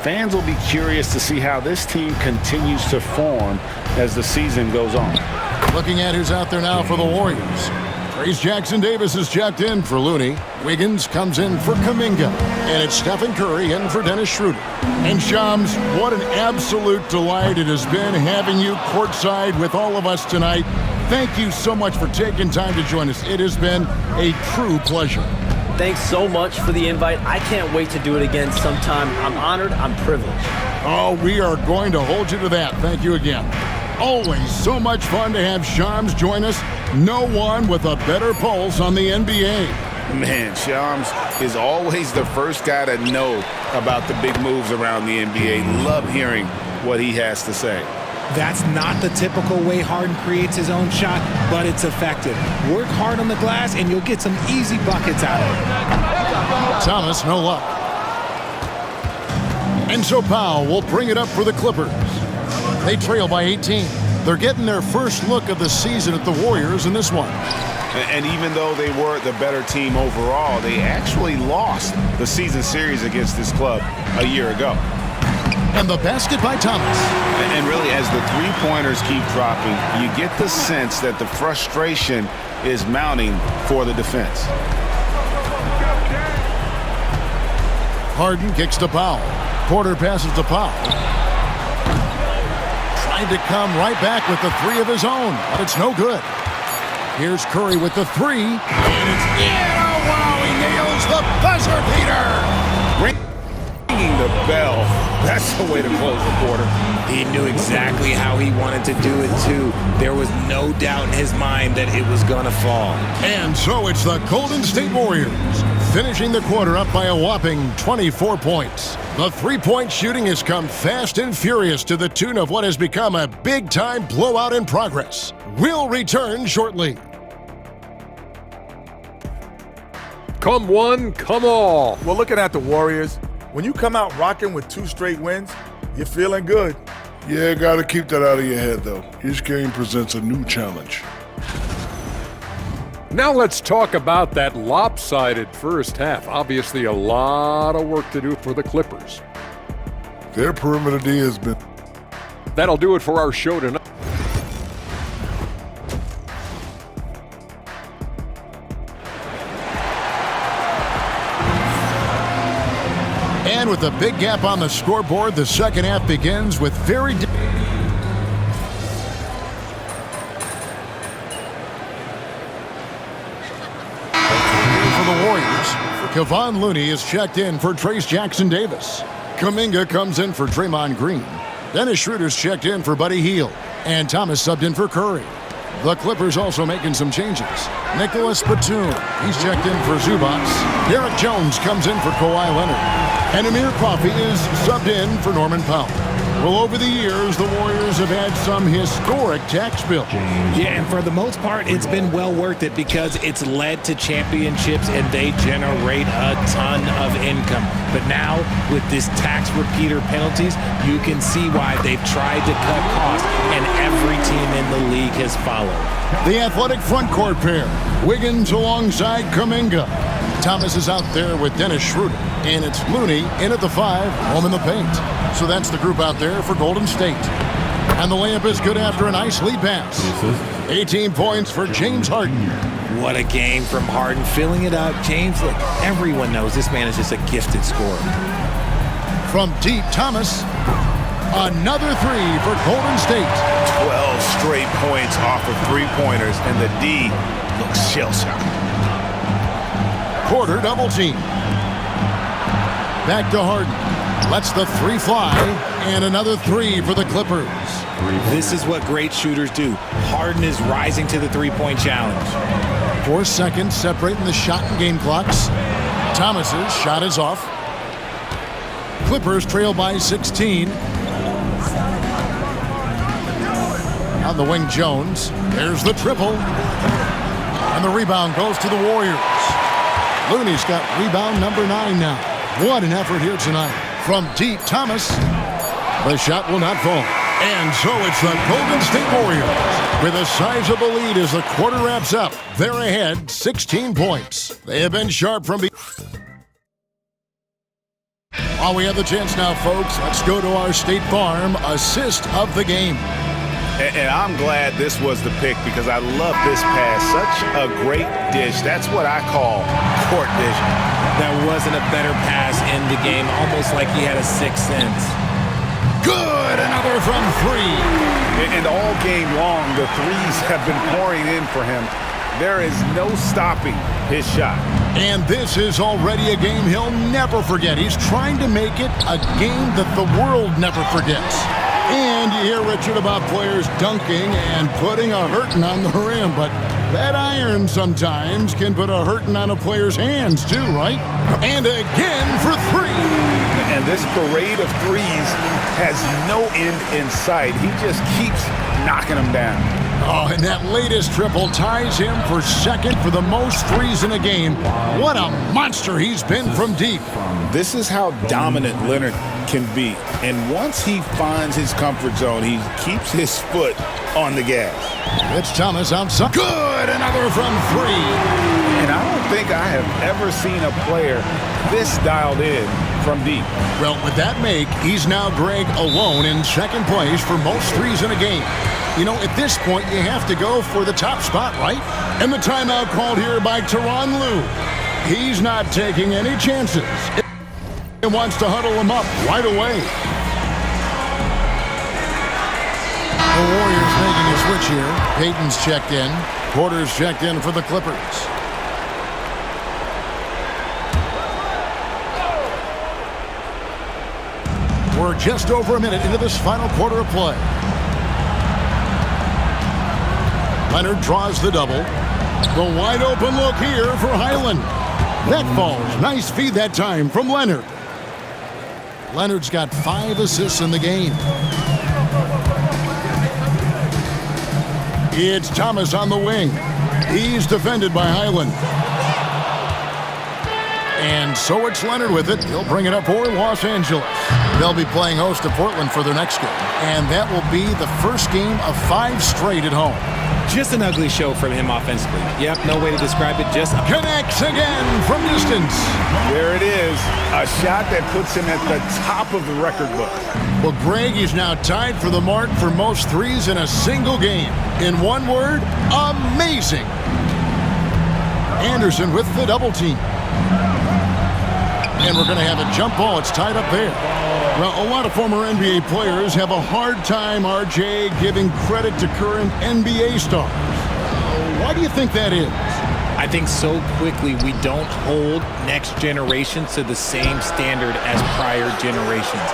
Fans will be curious to see how this team continues to form as the season goes on. Looking at who's out there now for the Warriors. Trayce Jackson-Davis is checked in for Looney. Wiggins comes in for Kuminga. And it's Stephen Curry in for Dennis Schroeder. And Shams, what an absolute delight it has been having you courtside with all of us tonight. Thank you so much for taking time to join us. It has been a true pleasure. Thanks so much for the invite. I can't wait to do it again sometime. I'm honored. I'm privileged. Oh, we are going to hold you to that. Thank you again. Always so much fun to have Shams join us. No one with a better pulse on the NBA. Man, Shams is always the first guy to know about the big moves around the NBA. Love hearing what he has to say. That's not the typical way Harden creates his own shot, but it's effective. Work hard on the glass, and you'll get some easy buckets out of it. Thomas, no luck. And so Powell will bring it up for the Clippers. They trail by 18. They're getting their first look of the season at the Warriors in this one. And even though they were the better team overall, they actually lost the season series against this club a year ago. And the basket by Thomas. And really, as the three-pointers keep dropping, you get the sense that the frustration is mounting for the defense. Harden kicks to Powell. Porter passes to Powell. Trying to come right back with the three of his own, but it's no good. Here's Curry with the three. And it's in. Oh, wow, he nails the buzzer beater. Ringing the bell. That's the way to close the quarter. He knew exactly how he wanted to do it, too. There was no doubt in his mind that it was going to fall. And so it's the Golden State Warriors, finishing the quarter up by a whopping 24 points. The three-point shooting has come fast and furious to the tune of what has become a big-time blowout in progress. We'll return shortly. Come one, come all. Well, looking at the Warriors, when you come out rocking with 2 straight wins, you're feeling good. Yeah, got to keep that out of your head, though. Each game presents a new challenge. Now let's talk about that lopsided first half. Obviously, a lot of work to do for the Clippers. Their perimeter D has been... That'll do it for our show tonight. And with a big gap on the scoreboard, the second half begins with very... For the Warriors, Kevon Looney is checked in for Trayce Jackson-Davis. Kuminga comes in for Draymond Green. Dennis Schroeder's checked in for Buddy Hield. And Thomas subbed in for Curry. The Clippers also making some changes. Nicholas Batum, he's checked in for Zubac. Derek Jones comes in for Kawhi Leonard. And Amir Coffey is subbed in for Norman Powell. Well, over the years, the Warriors have had some historic tax bills. Yeah, and for the most part, it's been well worth it because it's led to championships and they generate a ton of income. But now, with this tax repeater penalties, you can see why they've tried to cut costs, and every team in the league has followed. The athletic front court pair, Wiggins alongside Kuminga. Thomas is out there with Dennis Schroeder. And it's Looney in at the 5, home in the paint. So that's the group out there for Golden State. And the layup is good after a nice lead pass. 18 points for James Harden. What a game from Harden, filling it up. James, look, everyone knows this man is just a gifted scorer. From deep, Thomas. Another three for Golden State. 12 straight points off of three-pointers, and the D looks shell-shocked. Porter double team. Back to Harden. Lets the three fly. And another three for the Clippers. This is what great shooters do. Harden is rising to the three-point challenge. 4 seconds separating the shot and game clocks. Thomas's shot is off. Clippers trail by 16. On the wing, Jones. There's the triple. And the rebound goes to the Warriors. Looney's got rebound number 9 now. What an effort here tonight. From deep, Thomas. The shot will not fall. And so it's the Golden State Warriors with a sizable lead as the quarter wraps up. They're ahead 16 points. They have been sharp from While we have the chance now, folks, let's go to our State Farm assist of the game. And I'm glad this was the pick because I love this pass. Such a great dish. That's what I call court vision. That wasn't a better pass in the game, almost like he had a sixth sense. Good, another from three. And all game long, the threes have been pouring in for him. There is no stopping his shot. And this is already a game he'll never forget. He's trying to make it a game that the world never forgets. And you hear, Richard, about players dunking and putting a hurting on the rim, but that iron sometimes can put a hurting on a player's hands too, right? And again for three. And this parade of threes has no end in sight. He just keeps knocking them down. Oh, and that latest triple ties him for second for the most threes in a game. What a monster he's been from deep. This is how dominant Leonard can be. And once he finds his comfort zone, he keeps his foot on the gas. It's Thomas outside. Good, another from three. And I don't think I have ever seen a player this dialed in from deep. Well, with that make, he's now Greg alone in second place for most threes in a game. You know, at this point, you have to go for the top spot, right? And the timeout called here by Tyronn Lue. He's not taking any chances. He wants to huddle him up right away. The Warriors making a switch here. Payton's checked in. Porter's checked in for the Clippers. We're just over a minute into this final quarter of play. Leonard draws the double. The wide open look here for Highland. That falls. Nice feed that time from Leonard. Leonard's got 5 assists in the game. It's Thomas on the wing. He's defended by Highland. And so it's Leonard with it. He'll bring it up for Los Angeles. They'll be playing host to Portland for their next game. And that will be the first game of 5 straight at home. Just an ugly show from him offensively. Yep, no way to describe it. Just connects again from distance. There it is. A shot that puts him at the top of the record book. Well, Greg is now tied for the mark for most threes in a single game. In one word, amazing. Anderson with the double team. And we're going to have a jump ball. It's tied up there. Well, a lot of former NBA players have a hard time, RJ, giving credit to current NBA stars. Why do you think that is? I think so quickly we don't hold next generation to the same standard as prior generations.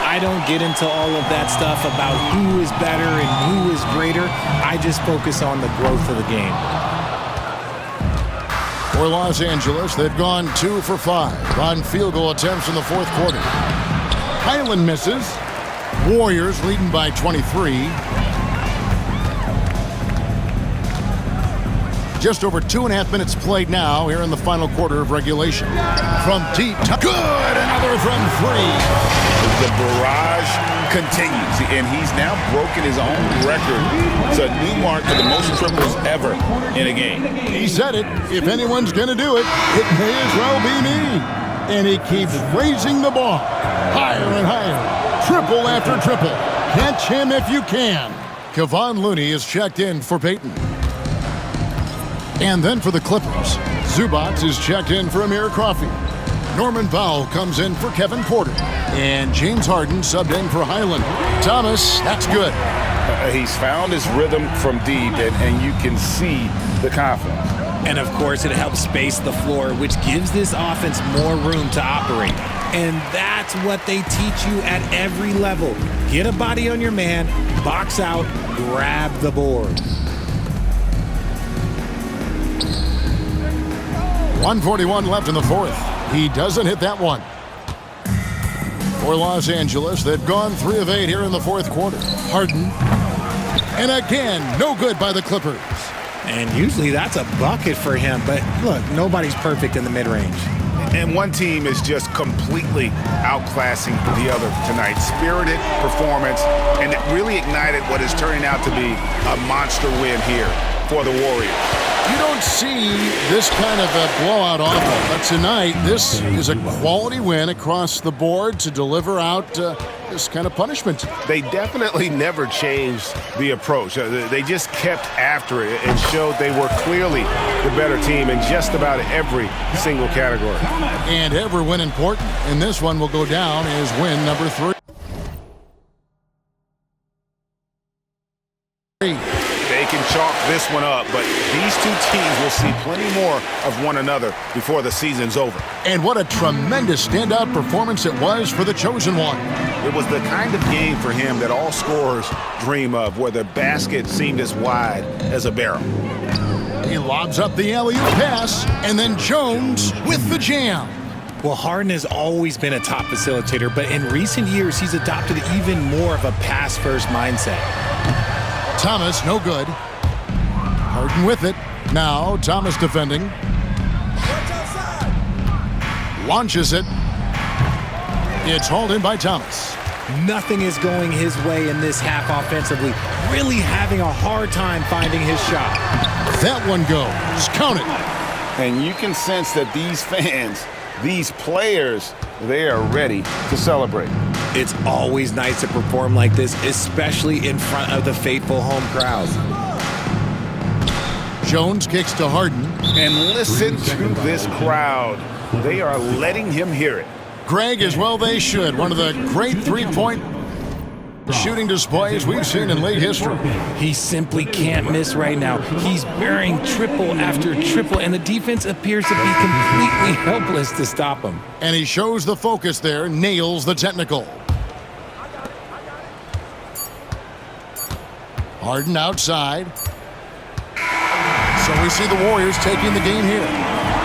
I don't get into all of that stuff about who is better and who is greater. I just focus on the growth of the game. For Los Angeles, they've gone 2 for 5 on field goal attempts in the fourth quarter. Highland misses. Warriors leading by 23. Just over 2.5 minutes played now here in the final quarter of regulation. From deep, good, another from 3. The barrage continues, and he's now broken his own record. It's a new mark for the most triples ever in a game. He said it. If anyone's going to do it, it may as well be me. And he keeps raising the bar higher and higher. Triple after triple. Catch him if you can. Kevon Looney is checked in for Payton. And then for the Clippers, Zubac is checked in for Amir Coffey. Norman Powell comes in for Kevin Porter. And James Harden subbed in for Highland. Thomas, that's good. He's found his rhythm from deep, and you can see the confidence. And, of course, it helps space the floor, which gives this offense more room to operate. And that's what they teach you at every level. Get a body on your man, box out, grab the board. 1:41 left in the fourth. He doesn't hit that one. For Los Angeles, they've gone 3 of 8 here in the fourth quarter. Harden. And again, no good by the Clippers. And usually that's a bucket for him. But look, nobody's perfect in the mid-range. And one team is just completely outclassing the other tonight. Spirited performance, and it really ignited what is turning out to be a monster win here for the Warriors. You don't see this kind of a blowout often, but tonight this is a quality win across the board to deliver out this kind of punishment. They definitely never changed the approach. They just kept after it and showed they were clearly the better team in just about every single category. And every win important, and this one will go down as win number 3. They can chalk this one up, but these two teams will see plenty more of one another before the season's over. And what a tremendous standout performance it was for the chosen one. It was the kind of game for him that all scorers dream of, where the basket seemed as wide as a barrel. He lobs up the alley-oop pass, and then Jones with the jam. Well, Harden has always been a top facilitator, but in recent years, he's adopted even more of a pass-first mindset. Thomas, no good. Harden with it. Now Thomas defending. Launches it. It's hauled in by Thomas. Nothing is going his way in this half offensively. Really having a hard time finding his shot. That one goes. Count it. And you can sense that these fans, these players, they are ready to celebrate. It's always nice to perform like this, especially in front of the faithful home crowd. Jones kicks to Harden. And listen to this crowd. They are letting him hear it. Greg, as well they should. One of the great three-point shooting displays we've seen in late history. He simply can't miss right now. He's burying triple after triple, and the defense appears to be completely helpless to stop him. And he shows the focus there, nails the technical. Harden outside. So we see the Warriors taking the game here.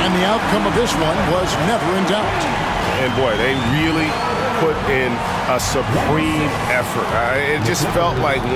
And the outcome of this one was never in doubt. And boy, they really put in a supreme effort. It just felt like one